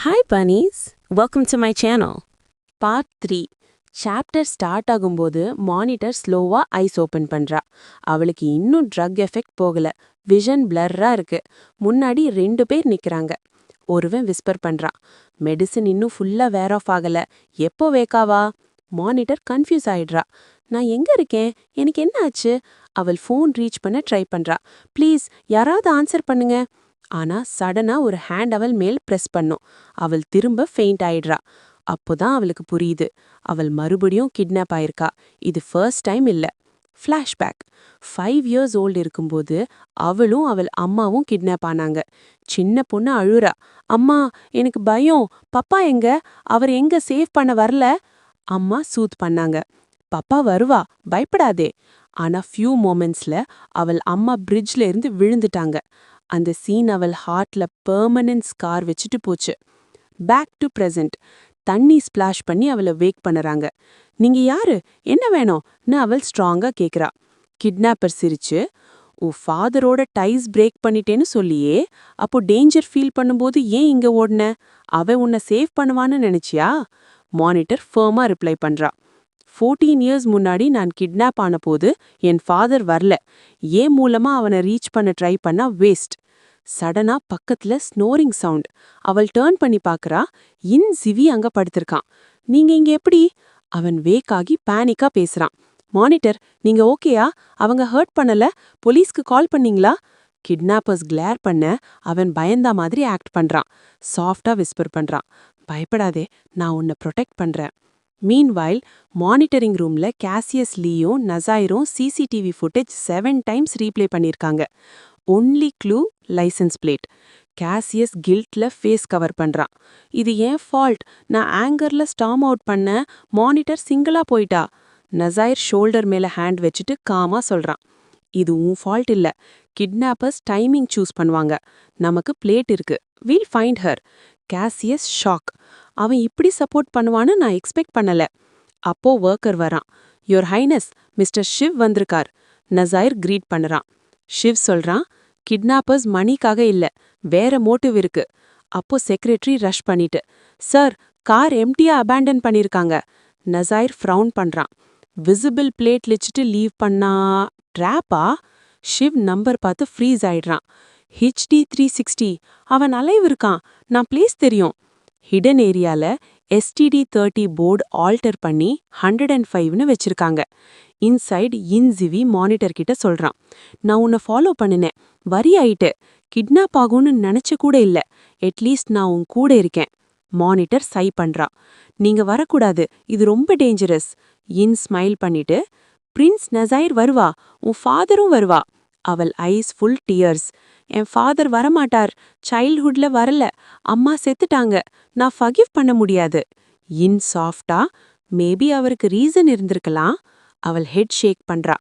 Hi bunnies, welcome to my channel. Part 3. Chapter start ஆகும்போது monitor ஸ்லோவா ice open பண்றா. அவளுக்கு இன்னும் ட்ரக் எஃபெக்ட் போகல. விஷன் பிளர்ரா இருக்கு. முன்னாடி 2 பேர் நிக்கறாங்க. ஒருவன் விஸ்பர் பண்றான். மெடிசின் இன்னும் ஃபுல்லா வேர் ஆஃப் ஆகல. எப்போ வேக்காவா? Monitor confuse ஆயிடுறா. நான் எங்க இருக்கேன்? எனக்கு என்ன ஆச்சு? அவள் ஃபோன் ரீச் பண்ண ட்ரை பண்றா. ப்ளீஸ் யாராவது ஆன்சர் பண்ணுங்க. ஆனா சடனா ஒரு ஹேண்ட் அவள் மேல் பிரஸ் பண்ணும். அவள் திரும்ப ஃபெயிண்ட் ஆயிடுறா. அப்போதான் அவளுக்கு புரியுது. அவள் மறுபடியும் கிட்னாப் ஆயிருக்கா. இது ஃபர்ஸ்ட் டைம் இல்ல. ஃப்ளாஷ்பேக் 5 இயர்ஸ் ஓல்டு இருக்கும்போது அவளும் அவள் அம்மாவும் கிட்னாப் ஆனாங்க. சின்ன பொண்ணு அழுறா. அம்மா எனக்கு பயம். பப்பா எங்க? அவர் எங்க சேவ் பண்ண வரல? அம்மா சூத் பண்ணாங்க. பப்பா வருவா, பயப்படாதே. ஆனா ஃபியூ மொமெண்ட்ஸ்ல அவள் அம்மா பிரிட்ஜ்ல இருந்து விழுந்துட்டாங்க. அந்த சீன் அவள் ஹார்ட்ல பெர்மனன்ட் ஸ்கார் வச்சுட்டு போச்சு. Back to present. தண்ணி ஸ்பிளாஷ் பண்ணி அவளை வேக் பண்ணறாங்க. நீங்க யாரு? என்ன வேணும்னு அவள் ஸ்ட்ராங்கா கேக்குறா. கிட்னாப்பர் சிரிச்சு, உன் ஃபாதரோட டைஸ் பிரேக் பண்ணிட்டேன்னு சொல்லியே, அப்போ டேஞ்சர் ஃபீல் பண்ணும்போது ஏன் இங்க ஓடுன? அவன் உன்னை சேவ் பண்ணுவான்னு நினைச்சியா? மானிட்டர் ஃபர்மா ரிப்ளை பண்றா. 14 இயர்ஸ் முன்னாடி நான் கிட்னாப் ஆன போது என் ஃபாதர் வரல. ஏன் மூலமா அவனை ரீச் பண்ண ட்ரை பண்ணா வேஸ்ட். சடனா பக்கத்துல ஸ்னோரிங் சவுண்ட். அவள் டர்ன் பண்ணி பாக்குறா. சிவி அங்க படுத்திருக்கான். நீங்க இங்க எப்படி? அவன் வேக் ஆகி பேனிக்கா பேசுறான். மானிட்டர், நீங்க ஓகேயா? அவங்க ஹர்ட் பண்ணல? போலீஸ்க்கு கால் பண்ணீங்களா? கிட்னாப்பர்ஸ் கிளேர் பண்ண அவன் பயந்தா மாதிரி ஆக்ட் பண்றான். சாஃப்டா விஸ்பர் பண்றான். பயப்படாதே, நான் உன்னை ப்ரொடெக்ட் பண்றேன். மீன்வைல் மானிட்டரிங் ரூம்ல கேசியஸ் லீயும் நசாயிரும் சிசிடிவி ஃபுட்டேஜ் 7 டைம்ஸ் ரீப்ளே பண்ணிருக்காங்க. Only clue licence plate. Cassius கில்ட்ல ஃபேஸ் கவர் பண்றான். இது ஏன் ஃபால்ட். நான் ஆங்கர்ல ஸ்டாம் அவுட் பண்ண. மானிட்டர் சிங்கிளா போயிட்டா. நசாயர் ஷோல்டர் மேல ஹேண்ட் வச்சுட்டு காமா சொல்றான். இது உன் ஃபால்ட் இல்ல. கிட்னாப்பர்ஸ் டைமிங் சூஸ் பண்ணுவாங்க. நமக்கு பிளேட் இருக்கு. We'll find her. Cassius shock. அவன் இப்படி சப்போர்ட் பண்ணுவான்னு நான் எக்ஸ்பெக்ட் பண்ணல. அப்போ ஒர்க்கர் வரான். யோர் ஹைனஸ், மிஸ்டர் ஷிவ் வந்திருக்கார். நசாயர் கிரீட் பண்ணுறான். ஷிவ் சொல்றான், கிட்னாப்பர்ஸ் மணிக்காக இல்ல, வேற மோட்டிவ் இருக்கு. அப்போ செக்ரட்டரி ரஷ் பண்ணிட்டு, சார், கார் எம்டியா அபேண்டன் பண்ணிருக்காங்க. நசாயர் ஃப்ரவுன் பண்றான். விசிபிள் பிளேட் லிச்சிட்டு லீவ் பண்ணா ட்ராப்பா? ஷிவ் நம்பர் பார்த்து ஃப்ரீஸ் ஆயிடுறான். HD 360. அவன் அலைவ் இருக்கான். நான் பிளேஸ் தெரியும். ஹிடன் ஏரியால STD 30 போர்டு ஆல்டர் பண்ணி 105ன்னு வச்சிருக்காங்க. இன்சைட் சிவி மானிட்டர் கிட்ட சொல்றான். நான் உன்னை ஃபாலோ பண்ணினேன். வரி ஆயிட்டு. கிட்னாப் ஆகும்னு நினைச்ச கூட இல்ல. அட்லீஸ்ட் நான் உன் கூட இருக்கேன். மானிட்டர் சை பண்றா. நீங்க வரக்கூடாது, இது ரொம்ப டேஞ்சரஸ். ஸ்மைல் பண்ணிட்டு, பிரின்ஸ் நசாயர் வருவா, உன் ஃபாதரும் வருவா. அவள் ஐஸ் ஃபுல் டியர்ஸ். என் ஃபாதர் வரமாட்டார். சைல்ட்ஹுட்ல வரல. அம்மா செத்துட்டாங்க. நான் ஃபகிவ் பண்ண முடியாது. சாஃப்டா, மேபி அவருக்கு ரீசன் இருந்திருக்கலாம். அவள் ஹெட் ஷேக் பண்றா.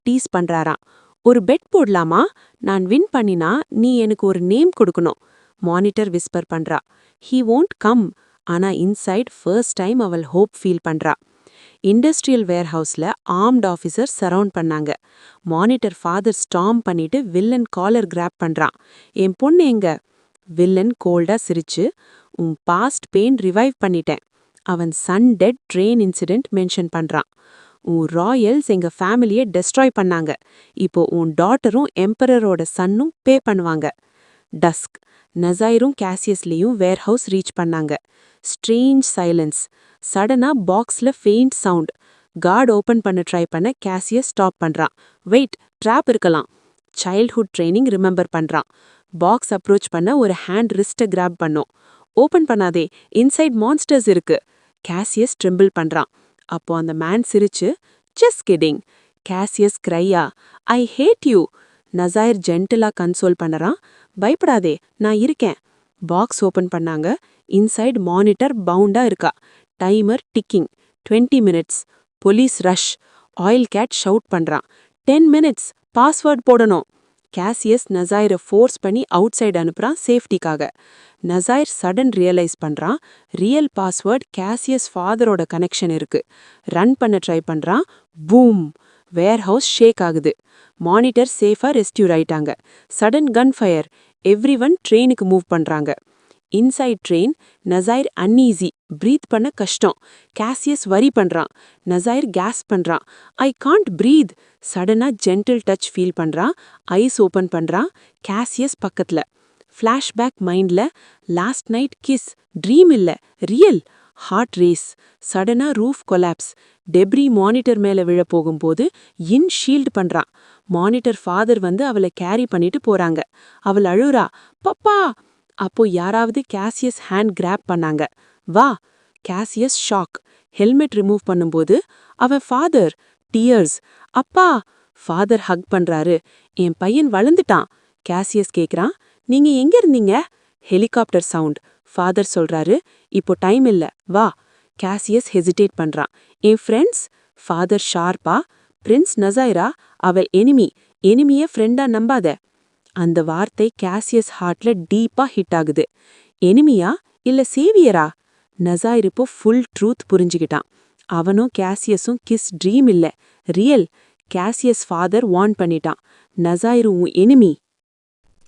டீஸ் பண்றாராம். ஒரு பெட் போடலாமா? நான் வின் பண்ணினா நீ எனக்கு ஒரு நேம் கொடுக்கணும். மானிட்டர் விஸ்பர் பண்றா. He won't come. ஆனா இன்சைட் ஃபர்ஸ்ட் டைம் அவள் ஹோப் ஃபீல் பண்றா. இண்டஸ்ட்ரியல் வேர்ஹவுஸ்ல ஆர்ம்ட் ஆஃபீஸர் சரவுண்ட் பண்ணாங்க. மானிட்டர் ஃபாதர் ஸ்டாம் பண்ணிட்டு வில்லன் காலர் கிராப் பண்றான். என் பொண்ணு எங்க? வில்லன் கோல்டா சிரிச்சு, உன் பாஸ்ட் பெயின் ரிவைவ் பண்ணிட்டேன். அவன் son dead train incident mention பண்றான். உன் ராயல்ஸ் எங்க ஃபேமிலியை டெஸ்ட்ராய் பண்ணாங்க. இப்போ உன் டாட்டரும் எம்பரரோட சன்னும் பே பண்ணுவாங்க. டஸ்க். நசாயரும் கேசியஸ்லியும் வேர்ஹவுஸ் ரீச் பண்ணாங்க. Strange silence. சடனா பாக்ஸ்ல ஃபெயிண்ட் சவுண்ட். கார்டு ஓபன் பண்ண ட்ரை பண்ண கேசியஸ் ஸ்டாப் பண்றான். வெயிட், ட்ராப் இருக்கலாம். சைல்ட்ஹுட் ட்ரைனிங் ரிமெம்பர் பண்றான். பாக்ஸ் அப்ரோச் பண்ண ஒரு ஹேண்ட் ரிஸ்ட கிராப் பண்ணும். ஓபன் பண்ணாதே, இன்சைட் மான்ஸ்டர்ஸ் இருக்கு. கேசியஸ் ட்ரிம்பிள் பண்றான். அப்போ அந்த மேன் சிரிச்சு, ஜஸ்ட் கிடிங். கேசியஸ் கிரையா, ஐ ஹேட் யூ. நசாயர் ஜென்டிலா கன்சோல் பண்ணறான். பயப்படாதே, நான் இருக்கேன். பாக்ஸ் ஓபன் பண்ணாங்க. இன்சைட் மானிட்டர் பவுண்டா இருக்கா. Timer ticking. 20 minutes. Police rush. ஆயில் கேட் ஷவுட் பண்றான். 10 மினிட்ஸ். பாஸ்வேர்ட் போடணும். கேசியஸ் நசாயரை ஃபோர்ஸ் பண்ணி அவுட் சைடு அனுப்புறான் சேஃப்டிக்காக. நசாயர் சடன் ரியலைஸ் பண்றான். ரியல் பாஸ்வேர்ட் கேசியஸ் ஃபாதரோட கனெக்ஷன் இருக்கு. ரன் பண்ண ட்ரை பண்றான். பூம். வேர்ஹவுஸ் ஷேக் ஆகுது. மானிட்டர் சேஃபா ரெஸ்டியூர் ஆயிட்டாங்க. Sudden gun fire. Every one ட்ரெயினுக்கு மூவ் பண்றாங்க. Inside train. நசைர் அன்ஈஸி, பிரீத் பண்ண கஷ்டம். கேசியஸ் வரி பண்றான். நசைர் கேஸ் பண்றான். I can't breath. சடனா ஜென்டில் டச் ஃபீல் பண்றான். ஐஸ் ஓபன் பண்றான். கேசியஸ் பக்கத்துல. ஃப்ளாஷ்பேக் மைண்ட்ல. Last night kiss. ட்ரீம் இல்ல, ரியல். Heart race. சடனா ரூஃப் கொலாப்ஸ். டெப்ரி மானிட்டர் மேல விழ போகும்போது ஷீல்டு பண்றான். மானிட்டர் ஃபாதர் வந்து அவளை கேரி பண்ணிட்டு போறாங்க. அவள் அழுறா, பப்பா. அப்போ யாராவது கேசியஸ் ஹேண்ட் கிராப் பண்ணாங்க. வா. Gaseous shock. ஹெல்மெட் ரிமூவ் பண்ணும்போது அவன் ஃபாதர். டியர்ஸ். அப்பா. ஃபாதர் ஹக் பண்றாரு. என் பையன் வளர்ந்துட்டான். கேசியஸ் கேக்குறான், நீங்க எங்க இருந்தீங்க? Helicopter sound. ஃபாதர் சொல்றாரு, இப்போ டைம் இல்ல, வா. கேசியஸ் ஹெசிடேட் பண்றான். என் ஃப்ரெண்ட்ஸ்? ஃபாதர் ஷார்ப்பா, பிரின்ஸ் நசைரா, அவள் எனிமிய ஃப்ரெண்டா நம்பாத. அந்த வார்த்தை கேசியஸ் ஹார்ட்ல டீப்பா ஹிட் ஆகுது. எனிமியா இல்ல சேவியரா? நசைர் இப்போ ஃபுல் ட்ரூத் புரிஞ்சுக்கிட்டான். அவனும் கேசியஸும் கிஸ் ட்ரீம் இல்ல, ரியல். கேசியஸ் ஃபாதர் வார்ன் பண்ணிட்டான், நசைர் உன் எனிமி.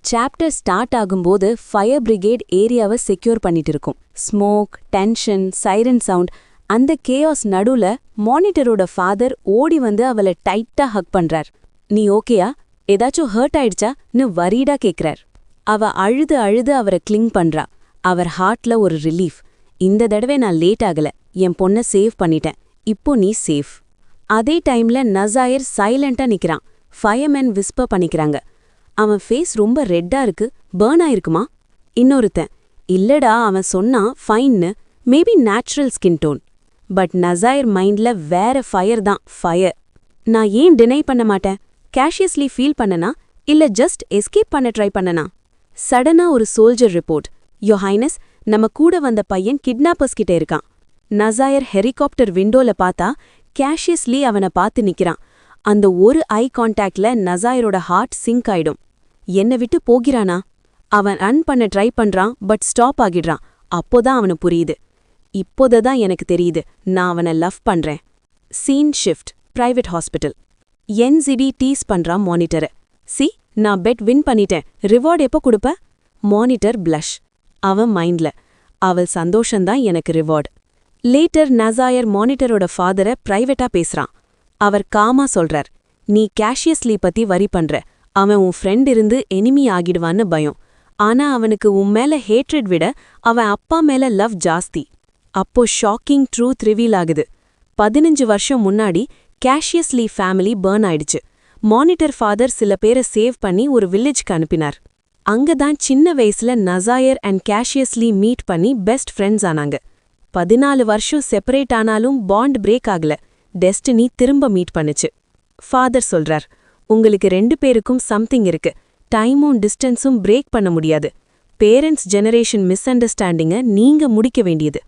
சாப்டர் ஸ்டார்ட் ஆகும்போது ஃபயர் பிரிகேட் ஏரியாவை செக்யூர் பண்ணிட்டு இருக்கும். Smoke, tension, siren sound. அந்த கேஆஸ் நடுவுல மானிட்டரோட ஃபாதர் ஓடி வந்து அவளை டைட்டா ஹக் பண்றார். நீ ஓகேயா? ஏதாச்சும் ஹர்ட் ஆயிடுச்சான்னு வரீடா கேக்குறார். அவ அழுது அழுது அவரை கிளிங் பண்றா. அவர் ஹார்ட்ல ஒரு ரிலீஃப். இந்த தடவை நான் லேட் ஆகல, என் பொண்ணை சேவ் பண்ணிட்டேன், இப்போ நீ சேஃப். அதே டைம்ல நசைர் சைலண்டா நிக்கிறான். ஃபயர்மென் விஸ்பர் பண்ணிக்கிறாங்க. அவன் ஃபேஸ் ரொம்ப ரெட்டா இருக்கு, பர்ன் ஆயிருக்குமா? இன்னொருத்தன், இல்லடா அவன் சொன்னான் ஃபைன்னு, maybe natural skin tone. But நசைர் மைண்ட்ல வேற ஃபயர் தான், ஃபயர். நான் ஏன் டினை பண்ண மாட்டேன்? கேஷியஸ்லி ஃபீல் பண்ணனா இல்ல ஜஸ்ட் எஸ்கேப் பண்ண ட்ரை பண்ணனா? சடனா ஒரு சோல்ஜர் ரிப்போர்ட். யோ ஹைனஸ், நம்ம கூட வந்த பையன் கிட்னாப்பர்ஸ் கிட்ட இருக்கான். நசைர் ஹெலிகாப்டர் விண்டோல பார்த்தா கேஷியஸ்லி அவனை பார்த்து நிக்கிறான். அந்த ஒரு ஐ கான்டாக்ட்ல நசைரோட ஹார்ட் சிங்க் ஆயிடும். என்ன விட்டு போகிறானா? அவன் ரன் பண்ண ட்ரை பண்றான், பட் ஸ்டாப் ஆகிடுறான். அப்போதான் அவனு புரியுது. இப்போதான் எனக்கு தெரியுது, நான் அவனை லவ் பண்றேன். Scene shift. Private hospital. என்சிடி டீஸ் பண்றான் மானிட்டரை. சி, நான் பெட் வின் பண்ணிட்டேன், ரிவார்ட் எப்போ கொடுப்ப? Monitor blush. அவன் மைண்ட்ல, அவள் சந்தோஷந்தான் எனக்கு ரிவார்ட். லேட்டர் நசைர் மானிட்டரோட ஃபாதரை பிரைவேட்டா பேசுறான். அவர் காமா சொல்றார், நீ கேஷியஸ்லி பத்தி வரி பண்ற, அவன் உன் ஃப்ரெண்ட் இருந்து எனிமி ஆகிடுவான்னு பயம். ஆனா அவனுக்கு உன் மேல ஹேட்ரட் விட அவன் அப்பா மேல லவ் ஜாஸ்தி. அப்போ ஷாக்கிங் ட்ரூத் ரிவீல் ஆகுது. 15 வருஷம் முன்னாடி கேஷியஸ்லி ஃபேமிலி பர்ன் ஆயிடுச்சு. மானிட்டர் ஃபாதர் சில பேரை சேவ் பண்ணி ஒரு வில்லேஜ்க்கு அனுப்பினார். அங்கதான் சின்ன வயசுல நசைர் அண்ட் கேஷியஸ்லி மீட் பண்ணி பெஸ்ட் ஃப்ரெண்ட்ஸ் ஆனாங்க. 14 வருஷம் செப்பரேட் ஆனாலும் பாண்ட் பிரேக் ஆகல. டெஸ்டினி திரும்ப மீட் பண்ணுச்சு. ஃபாதர் சொல்றார், உங்களுக்கு 2 பேருக்கும் சம்திங் இருக்கு, டைமும் டிஸ்டன்ஸும் பிரேக் பண்ண முடியாது. பேரண்ட்ஸ் ஜெனரேஷன் மிஸ் அண்டர்ஸ்டாண்டிங்க நீங்க முடிக்க வேண்டியது.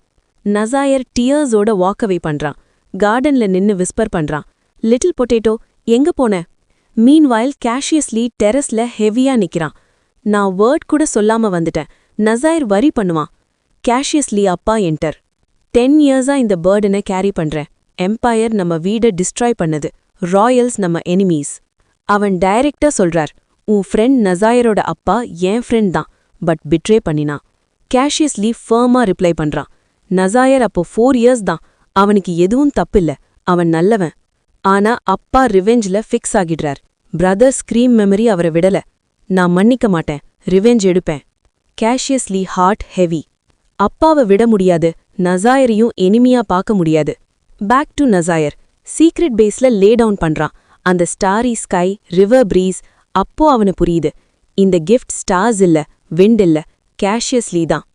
நசைர் டியர்ஸோட வாக்கவே பண்றான். கார்டன்ல நின்னு விஸ்பர் பண்றான், லிட்டில் பொட்டேட்டோ எங்க போன? மீன்வைல் கேஷியஸ்லி டெரஸ்ல ஹெவியா நிக்கிறான். நான் வேர்ட் கூட சொல்லாம வந்துட்டேன். நசைர் வரி பண்ணுவான். கேஷியஸ்லி அப்பா என்டர். 10 இயர்ஸா இந்த பேர்டனை கேரி பண்றேன். எம்பையர் நம்ம வீடை டிஸ்ட்ராய் பண்ணது, ராயல்ஸ் நம்ம எனிமீஸ். அவன் டைரக்டா சொல்றார், உன் ஃப்ரெண்ட் நசைரோட அப்பா என் ஃப்ரெண்ட் தான், பட் பிட்ரே பண்ணினான். கேஷியஸ்லி ஃபர்மா ரிப்ளை பண்றான். நசைர் அப்போ 4 இயர்ஸ் தான், அவனுக்கு எதுவும் தப்பில்ல, அவன் நல்லவன். ஆனா அப்பா ரிவெஞ்ச்ல ஃபிக்ஸ் ஆகிடுறார். பிரதர் ஸ்கிரீம் மெமரி அவரை விடல. நான் மன்னிக்க மாட்டேன், ரிவெஞ்ச் எடுப்பேன். கேஷியஸ்லி ஹார்ட் ஹெவி. அப்பாவை விட முடியாது, நசைரையும் எனிமியா பார்க்க முடியாது. Back to நசைர். சீக்ரெட் பேஸ்ல லே டவுன் பண்றான். அந்த ஸ்டாரி ஸ்கை, ரிவர் பிரீஸ். அப்போ அவனு புரியுது, இந்த கிஃப்ட் ஸ்டார்ஸ் இல்ல, விண்ட் இல்ல, கேஷியஸ்லி தான்.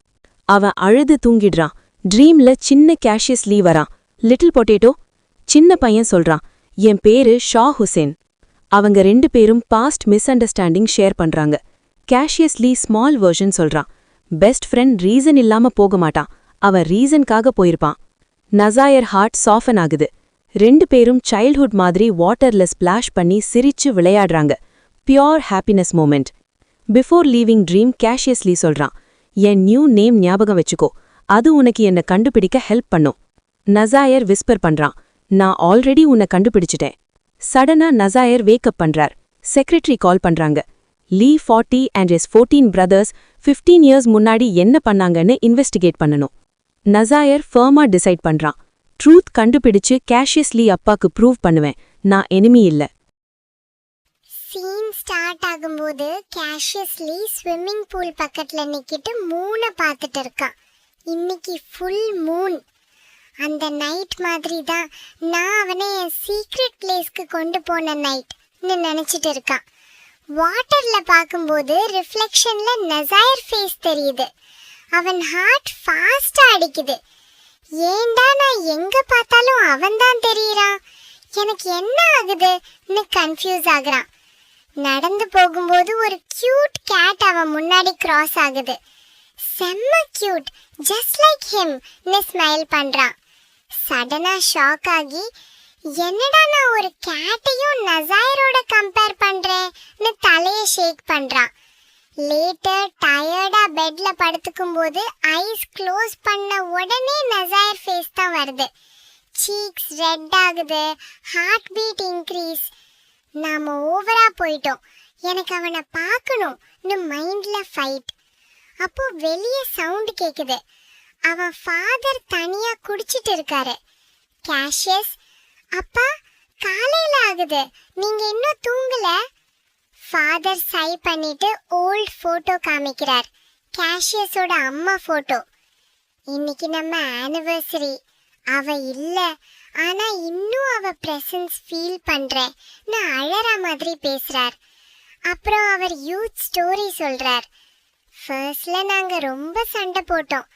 அவன் அழுது தூங்கிடுறான். ட்ரீம்ல சின்ன கேஷியஸ்லி வரான். Little potato? சின்ன பையன் சொல்றான், என் பேரு ஷா ஹுசேன். அவங்க 2 பேரும் பாஸ்ட் மிஸ் அண்டர்ஸ்டாண்டிங் ஷேர் பண்றாங்க. கேஷியஸ்லி ஸ்மால் வெர்ஷன் சொல்றான், பெஸ்ட் ஃப்ரெண்ட் ரீசன் இல்லாம போக மாட்டான், அவன் ரீசன்காக போயிருப்பான். நசைர் ஹார்ட் சாஃபன் ஆகுது. 2 பேரும் சைல்ட்ஹுட் மாதிரி வாட்டர்ல ஸ்பிளாஷ் பண்ணி சிரிச்சு விளையாடுறாங்க. Pure happiness moment. Before leaving dream கேஷியஸ்லி சொல்றான், என் நியூ நேம் ஞாபகம் வச்சுக்கோ, அது உனக்கு என்ன கண்டுபிடிக்க ஹெல்ப் பண்ணும். நசைர் விஸ்பர் பண்றான், நான் ஆல்ரெடி உன்னை கண்டுபிடிச்சிட்டேன். சடனா நசைர் வேக்கப் பண்றார். செக்ரட்டரி கால் பண்றாங்க. லீ 40 and his 14 brothers 15 இயர்ஸ் முன்னாடி என்ன பண்ணாங்கன்னு இன்வெஸ்டிகேட் பண்ணணும். நசாயர் ஃபர்மா டிசைட் பண்றான். ட்ரூத் கண்டுபிடிச்சு கேஷியஸ் லீ அப்பாக்கு ப்ரூவ் பண்ணுவேன், நான் எனிமி இல்ல. சீன் ஸ்டார்ட் ஆகும்போது கேஷியஸ் லீ ஸ்விம்மிங் பூல் பக்கத்துல நிக்கிட்டு மூனை பார்த்துட்டு இருக்கான். இன்னைக்கு ஃபுல் மூன். அந்த நைட் மாதிரி தான் நான் அவனை என் சீக்ரெட் பிளேஸ்க்கு கொண்டு போன நைட்னு நினைச்சிட்டு இருக்கான். வாட்டர்ல பார்க்கும்போது ரிஃப்ளெக்ஷன்ல நசாயர் ஃபேஸ் தெரியுது. அவன் ஹார்ட் ஃபாஸ்டா அடிக்குது. ஏண்டா நான் எங்க பார்த்தாலும் அவன் தான் தெரியறான், எனக்கு என்ன ஆகுதுன்னு கன்ஃபியூஸ் ஆகுறான். நடந்து போகும்போது ஒரு கியூட் கேட் அவன் முன்னாடி கிராஸ் ஆகுது. செம்ம கியூட், ஜஸ்ட் லைக் ஹிம்னு ஸ்மைல் பண்றான். சடனா ஷாக் ஆகி, என்னடா நான் ஒரு கேட்டையும் நசாயரோட கம்பேர் பண்றேன்னு தலையை ஷேக் பண்றான். லேட்டர் டயர்டா பெட்ல படுத்துக்கும் போது ஐஸ் க்ளோஸ் பண்ண உடனே நசாயர் ஃபேஸ் தான் வருது. சீக்ஸ் ரெட் ஆகுது, ஹார்ட் பீட் இன்க்ரீஸ். நாம ஓவரா போயிட்டோம், எனக்கு அவனை பார்க்கணும்னு மைண்ட்ல ஃபைட். அப்போ வெளியே சவுண்ட் கேக்குது. அவன் ஃபாதர் தனியா குடிச்சிட்டு இருக்காரு. கேஷியஸ், அப்பா காலையில ஆகுது, நீங்க இன்னும் தூங்கல? ஃபாதர் சை பண்ணிட்டு ஓல்ட் போட்டோ காமிக்கிறார். கேஷியஸோட அம்மா போட்டோ. இன்னைக்கு நம்ம ஆனிவர்சரி. அவ இல்ல, ஆனா இன்னும் அவ பிரசன்ஸ் ஃபீல் பண்றேன். நான் அழற மாதிரி பேசுறார். அப்புறம் அவர் யூத் ஸ்டோரி சொல்றார். ஃபர்ஸ்ட்ல நாங்க ரொம்ப சண்டை போட்டோம்,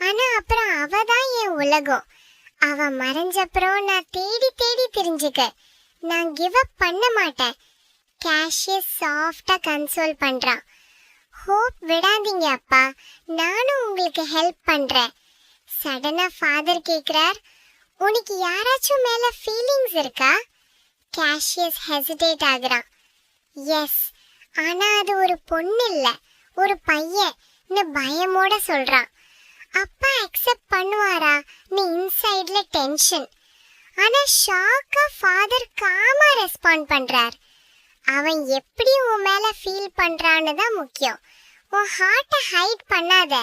ஆனா அப்புறம் அவ தான் என் உலகம். அவ மறைஞ்சப்புறம் நான் தேடி தேடி தெரிஞ்சுக்க. நான் கிவ் அப் பண்ண மாட்டேன். கேஷியஸ் சாஃப்டா கன்சோல் பண்றான். ஹோப் விடாதீங்க அப்பா, நானும் உங்களுக்கு ஹெல்ப் பண்றேன். சடனா ஃபாதர் கேக்குறார், உனக்கு யாராச்சும் மேல ஃபீலிங்ஸ் இருக்கா? Gaseous hesitate ஆகுறான். எஸ், ஆனா அது ஒரு பொண்ணு இல்ல, ஒரு பையன்னு பயமோட சொல்றான். அப்பா அக்செப்ட் பண்ணுவாரா? நீ இன்சைட்ல டென்ஷன். ஆனா ஷாக்கா ஃபாதர் காமா ரெஸ்பாண்ட் பண்றார். அவன் எப்படி உன் மேல ஃபீல் பண்றான்னு தான் முக்கியம். உன் ஹார்ட்டை ஹைட் பண்ணாத.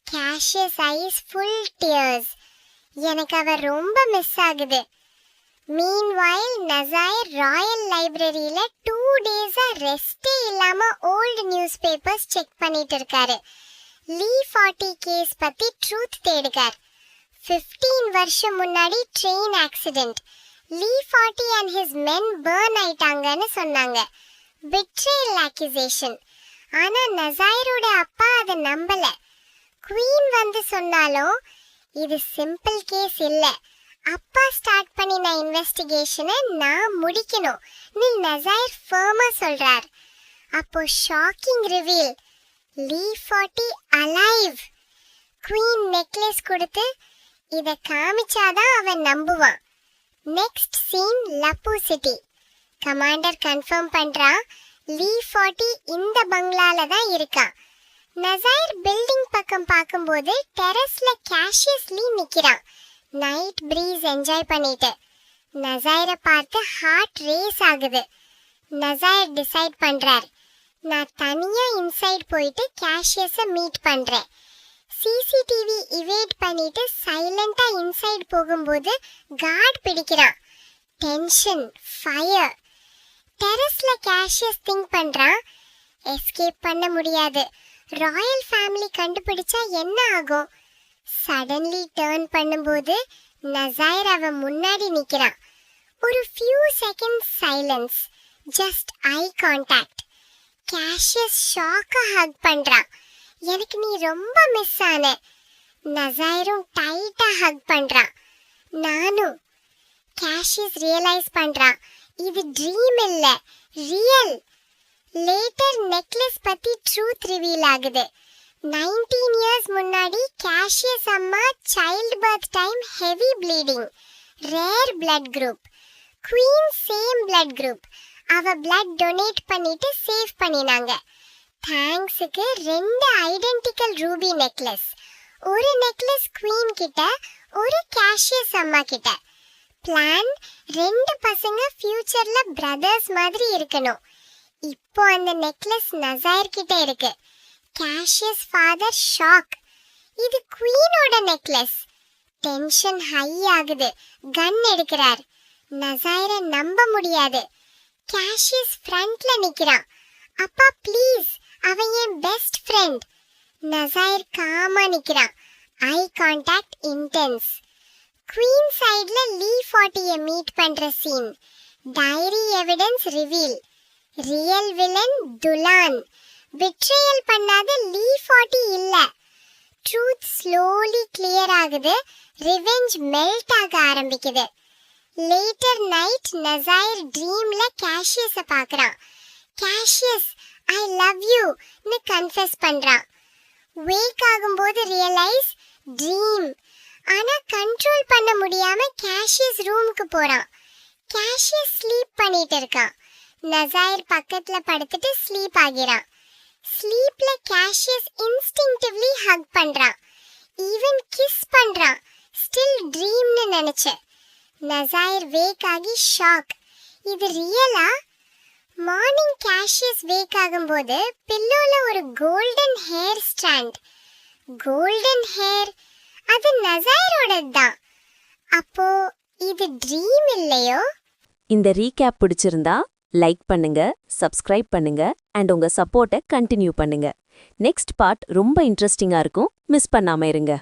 Cassius eyes full tears. எனக்கு அவ ரொம்ப மிஸ் ஆகுது. மீன்வைல் நசாயர் ராயல் லைப்ரரியில 2 டேஸா ரெஸ்டே இல்லாம ஓல்டு நியூஸ் பேப்பர்ஸ் செக் பண்ணிட்டு இருக்காரு. லீ 40 கேஸ் பத்தி ட்ரூத் தேடுகார். 15 வருஷம் முன்னாடி train accident. Lee 40 and his men burn ஆயிட்டாங்கன்னு சொன்னாங்க. betrayal accusation. ஆனா நசாயரோட அப்பா அதை நம்பல. குவீன் வந்து சொன்னாலும் இது சிம்பிள் கேஸ் இல்ல, அப்பா ஸ்டார்ட் பண்ணின இன்வெஸ்டிகேஷனை நான் முடிக்கணும் நீ நசாயர் ஃபர்மா சொல்றார். அப்போ shocking reveal, Lee 40 alive. Queen necklace கொடுத்து இத காமிச்சாதான் அவன் நம்புவான். நெக்ஸ்ட் சீன் லப்பு சிட்டி. கமாண்டர் கன்ஃபார்ம் பண்றான், லீ 40 இந்த பங்களால தான் இருக்கான். நசாயர் பில்டிங் பக்கம் பார்க்கும்போது டெரஸ்ல கேஷியஸ் லீ நிக்கிறான். நைட் பிரீஸ் என்ஜாய் பண்ணிட்டு. நசாயரை பார்த்து ஹார்ட் ரேஸ் ஆகுது. நசாயர் டிசைட் பண்றார், நான் தனியா இன்சைட் போயிட்டு கேஷியஸை மீட் பண்றேன். சிசிடிவி இவேட் பண்ணிட்டு சைலண்டா இன்சைட் போகும்போது கார்ட் பிடிக்கிறான். Tension, fire. டெரஸ்ல கேஷியஸ் திங்க் பண்றான், எஸ்கேப் பண்ண முடியாது, ராயல் ஃபேமிலி கண்டுபிடிச்சா என்ன ஆகும்? சடன்லி டர்ன் பண்ணும்போது நசாயர் அவன் முன்னாடி நிக்கிறான். ஒரு few seconds silence, just eye contact. Cassius ஷாக்கா ஹக் பண்றான். எனக்கு நீ ரொம்ப மிஸ் ஆன. நசாயரும் டைட்டா ஹக் பண்றான். நானும். கேஷியஸ் ரியலைஸ் பண்றான், இது ட்ரீம் இல்ல, ரியல். லேட்டர் நெக்லஸ் பத்தி ட்ரூத் ரிவீல் ஆகுது. 19 இயர்ஸ் முன்னாடி கேஷியஸ் அம்மா child birth time heavy bleeding, rare blood group. Queen same blood group. அவ பிளட் டொனேட் பண்ணிட்டு சேவ் பண்ணினாங்க. தேங்க்ஸுக்கு 2 ஐடென்டிக்கல் ரூபி நெக்லஸ். ஒரு நெக்லஸ் குவீன் கிட்ட, ஒரு கேஷியஸ் அம்மா கிட்ட. பிளான், 2 பசங்க ஃபியூச்சர்ல பிரதர்ஸ் மாதிரி இருக்கணும். இப்போ அந்த நெக்லஸ் நசாயர் கிட்ட இருக்கு. Gaseous father shock. இது குயினோட நெக்லஸ். டென்ஷன் ஹை ஆகுது. கன் எடுக்கிறார். நசைரை நம்ப முடியாது. கேஷியஸ் ஃப்ரண்ட்ல நிக்கிறான். அப்பா ப்ளீஸ், அவன் என் பெஸ்ட் ஃப்ரெண்ட். நசைர் காமா நிக்கிறான். Eye contact intense. குயின் சைடுல லீ 40 மீட் பண்ற scene. Diary evidence reveal. Real villain துலான். பிட்ரேயல் பண்ணாத லீ 40 இல்ல. ட்ரூத் ஸ்லோலி கிளியர் ஆகுது. ரிவெஞ்ச் மெல்ட் ஆக ஆரம்பிக்குது. லேட்டர் நைட் நசைர் ட்ரீம்ல கேஷியஸ பார்க்கறான். கேஷியஸ், ஐ லவ் யூ னு கன்ஃபெஸ் பண்றான். வேக் ஆகும்போது ரியலைஸ் ட்ரீம். ஆனா கண்ட்ரோல் பண்ண முடியாம கேஷியஸ் ரூமுக்கு போறான். கேஷியஸ் ஸ்லீப் பண்ணிட்டு இருக்கான். நசைர் பக்கத்துல படுத்துட்டு ஸ்லீப் ஆகிறான். ஸ்லீப்ல கேஷியஸ் இன்ஸ்டிங்க்டிவ்லி ஹக் பண்றான். ஈவன் கிஸ் பண்றான். ஸ்டில் ட்ரீம்னு நினைச்சு. நசைர் வேக் ஆகி ஷாக். இது ரியலா? மார்னிங் கேஷியஸ் வேக் ஆகும்போது பில்லோல ஒரு golden hair strand. Golden hair, அது நசைரோடது தான். அப்போ இது ட்ரீம் இல்லையோ? இந்த ரீகேப் பிடிச்சிருந்தா லைக் பண்ணுங்க, சப்ஸ்கிரைப் பண்ணுங்க அண்ட் உங்க சப்போர்ட்டை கண்டினியூ பண்ணுங்க. நெக்ஸ்ட் பார்ட் ரொம்ப இன்ட்ரெஸ்டிங்கா இருக்கும். மிஸ் பண்ணாம இருங்க.